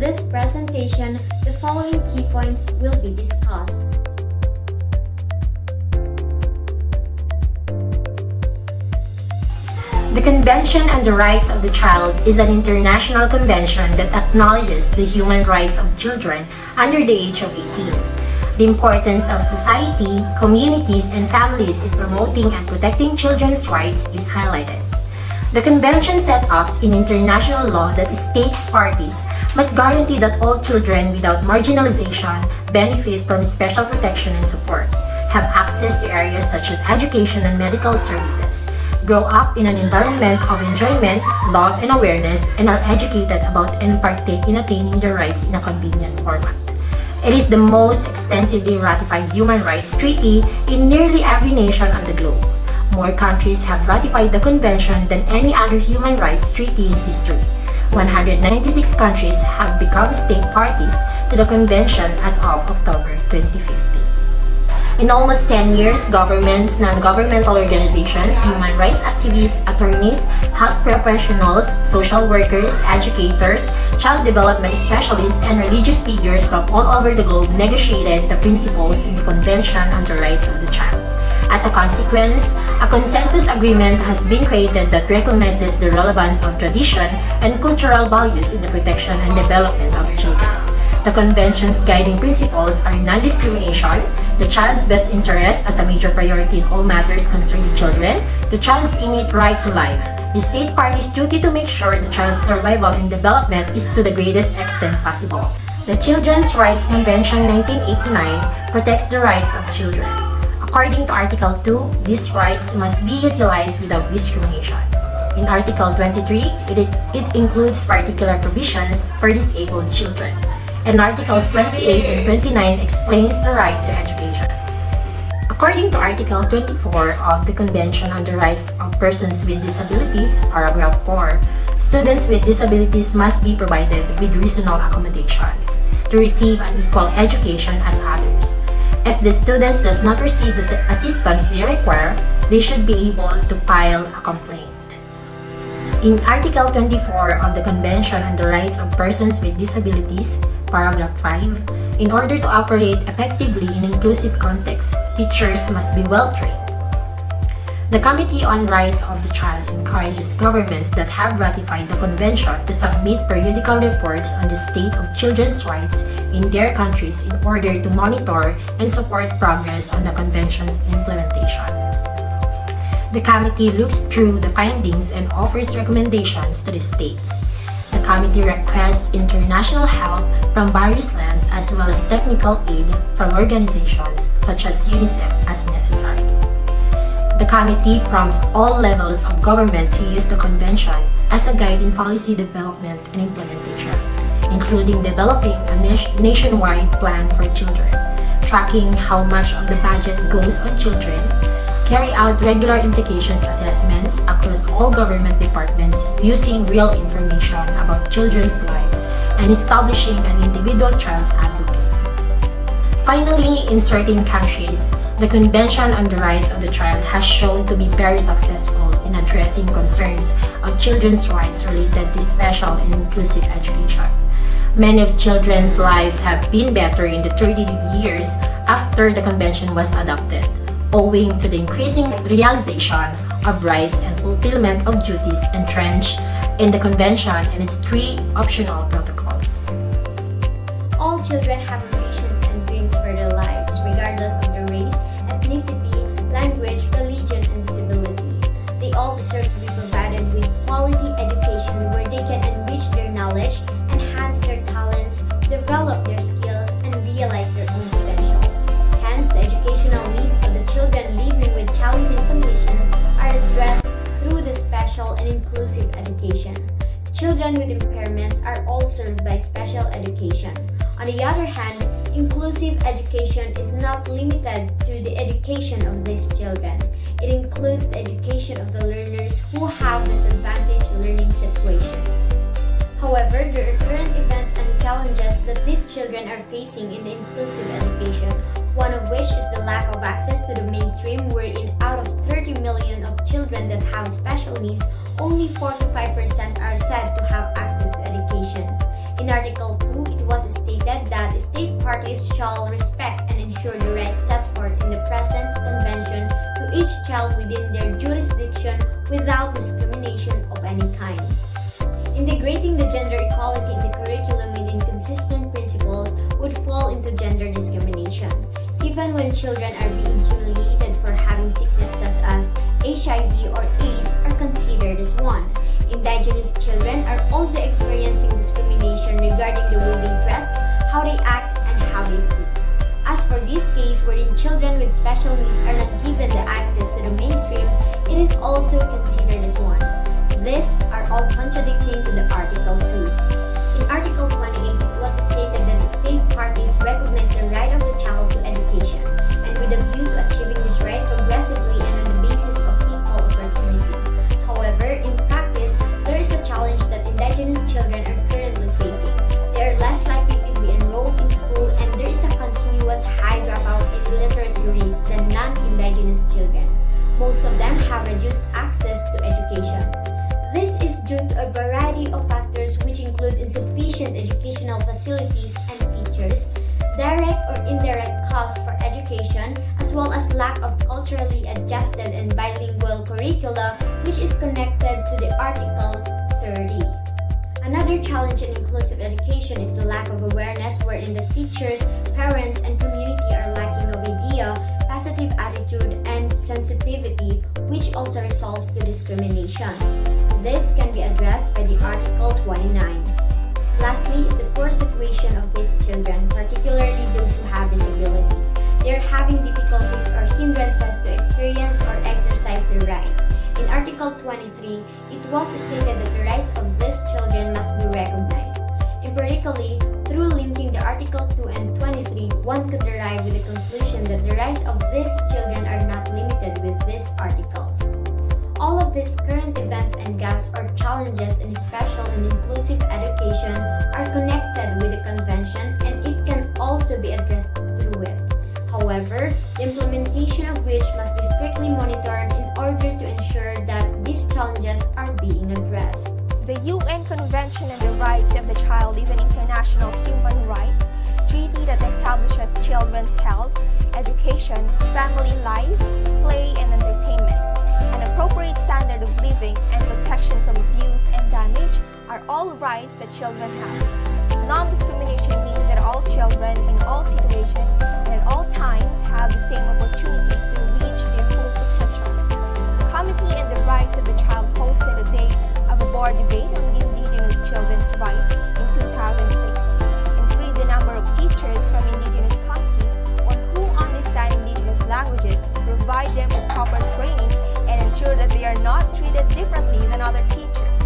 this presentation, the following key points will be discussed. The Convention on the Rights of the Child is an international convention that acknowledges the human rights of children under the age of 18. The importance of society, communities, and families in promoting and protecting children's rights is highlighted. The convention sets up in international law that states parties must guarantee that all children without marginalization benefit from special protection and support, have access to areas such as education and medical services, grow up in an environment of enjoyment, love, and awareness, and are educated about and partake in attaining their rights in a convenient format. It is the most extensively ratified human rights treaty in nearly every nation on the globe. More countries have ratified the convention than any other human rights treaty in history. 196 countries have become state parties to the convention as of October 2015. In almost 10 years, governments, non-governmental organizations, human rights activists, attorneys, health professionals, social workers, educators, child development specialists, and religious leaders from all over the globe negotiated the principles in the Convention on the Rights of the Child. As a consequence, a consensus agreement has been created that recognizes the relevance of tradition and cultural values in the protection and development of children. The Convention's guiding principles are non-discrimination, the child's best interest as a major priority in all matters concerning children, the child's innate right to life, the state parties' duty to make sure the child's survival and development is to the greatest extent possible. The Children's Rights Convention 1989 protects the rights of children. According to Article 2, these rights must be utilized without discrimination. In Article 23, it includes particular provisions for disabled children. And Articles 28 and 29 explains the right to education. According to Article 24 of the Convention on the Rights of Persons with Disabilities, Paragraph 4, students with disabilities must be provided with reasonable accommodations to receive an equal education as others. If the students does not receive the assistance they require, they should be able to file a complaint. In Article 24 of the Convention on the Rights of Persons with Disabilities, Paragraph 5, in order to operate effectively in inclusive context, teachers must be well-trained. The Committee on Rights of the Child encourages governments that have ratified the Convention to submit periodical reports on the state of children's rights in their countries in order to monitor and support progress on the Convention's implementation. The committee looks through the findings and offers recommendations to the states. The committee requests international help from various lands as well as technical aid from organizations such as UNICEF as necessary. The committee prompts all levels of government to use the convention as a guide in policy development and implementation, including developing a nationwide plan for children, tracking how much of the budget goes on children, carry out regular implications assessments across all government departments using real information about children's lives, and establishing an individual child's advocate. Finally, in certain countries, the Convention on the Rights of the Child has shown to be very successful in addressing concerns of children's rights related to special and inclusive education. Many of children's lives have been better in the 30 years after the Convention was adopted, owing to the increasing realization of rights and fulfillment of duties entrenched in the Convention and its 3 optional protocols. All children have ambitions and dreams for their lives, regardless of their race, ethnicity, language, religion, and disability. They all deserve to be provided with quality education where they can enrich their knowledge, enhance their talents, develop their skills, and realize their own potential. Hence, the educational needs of the children living with challenging conditions are addressed through the special and inclusive education. Children with impairments are all served by special education. On the other hand, inclusive education is not limited to the education of these children. It includes the education of the learners who have disadvantaged learning situations. However, there are current events and challenges that these children are facing in the inclusive education, one of which is the lack of access to the mainstream, wherein out of 30 million of children that have special needs, only 4 to 5% are said to have access to education. In Article 2, it was stated that state parties shall respect and ensure the rights set forth in the present convention to each child within their jurisdiction without discrimination of any kind. Integrating the gender equality in the curriculum with inconsistent principles would fall into gender discrimination. Even when children are being humiliated for having sickness such as HIV or AIDS are considered as one. Indigenous children are also experiencing discrimination regarding the way they dress, how they act, and how they speak. As for this case wherein children with special needs are not given the access to the mainstream, it is also considered as one. These are all contradicting to the Article 2. In Article 28, it was stated that the state parties recognize the right of the child to education, and with a view to achieving this right progressively and on the basis of equal opportunity. However, in practice, there is a challenge that Indigenous children are currently facing. They are less likely to be enrolled in school, and there is a continuous high dropout in literacy rates than non-Indigenous children. Most of them have reduced access to education. This is due to a variety of factors which include insufficient educational facilities and teachers, direct or indirect costs for education, as well as lack of culturally adjusted and bilingual curricula, which is connected to the Article 30. Another challenge in inclusive education is the lack of awareness wherein the teachers, parents, and community are lacking of idea, positive attitude, and sensitivity, which also results to discrimination. This can be addressed by the Article 29. Lastly is the poor situation of these children, particularly those who have disabilities. They are having difficulties or hindrances to experience or exercise their rights. In Article 23, it was stated that the rights of these children must be recognized. Empirically, through linking the Article 2 and 23, one could derive with the conclusion that the rights of these children are not limited with these articles. All of these current events and gaps or challenges in special and inclusive education are connected with the Convention, and it can also be addressed through it. However, the implementation of which must be strictly monitored in order to ensure that these challenges are being addressed. The UN Convention on the Rights of the Child is an international human rights treaty that establishes children's health, education, family life, play, and entertainment. An appropriate standard of living and protection from abuse and damage are all rights that children have. Non-discrimination means that all children in all situations and at all times have the same opportunity to reach their full potential. The Committee on the Rights of the Child hosted a day of a board debate on the Indigenous children's rights in 2003. Increase the number of teachers from Indigenous communities or who understand Indigenous languages, provide them with proper training, and ensure that they are not treated differently than other teachers.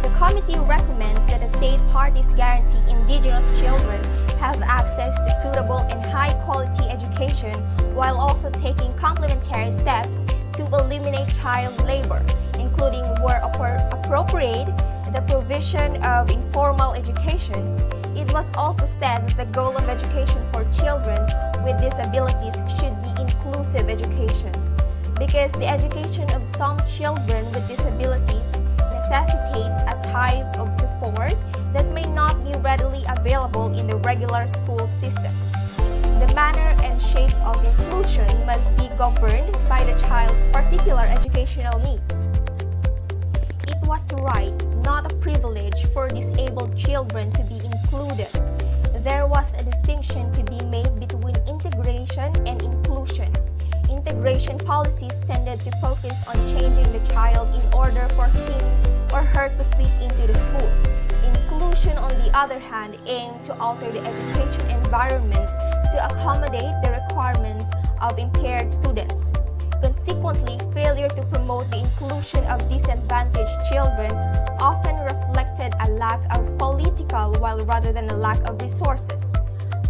The committee recommends that the state parties guarantee Indigenous children have access to suitable and high-quality education while also taking complementary steps to eliminate child labor, including where appropriate, the provision of informal education. It was also said that the goal of education for children with disabilities should be inclusive education, because the education of some children with disabilities necessitates a type of support that may not be readily available in the regular school system. The manner and shape of inclusion must be governed by the child's particular educational needs. It was right, not a privilege, for disabled children to be included. There was a distinction to be made between integration and inclusion. Integration policies tended to focus on changing the child in order for him or her to fit into the school. Inclusion, on the other hand, aimed to alter the education environment to accommodate the requirements of impaired students. Consequently, failure to promote the inclusion of disadvantaged children often reflected a lack of political will rather than a lack of resources.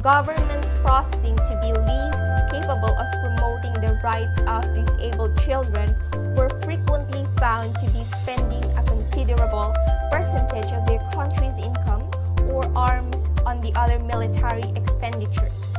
Governments processing to be least capable of promoting the rights of disabled children were frequently found to be spending a considerable percentage of their country's income or arms on the other military expenditures.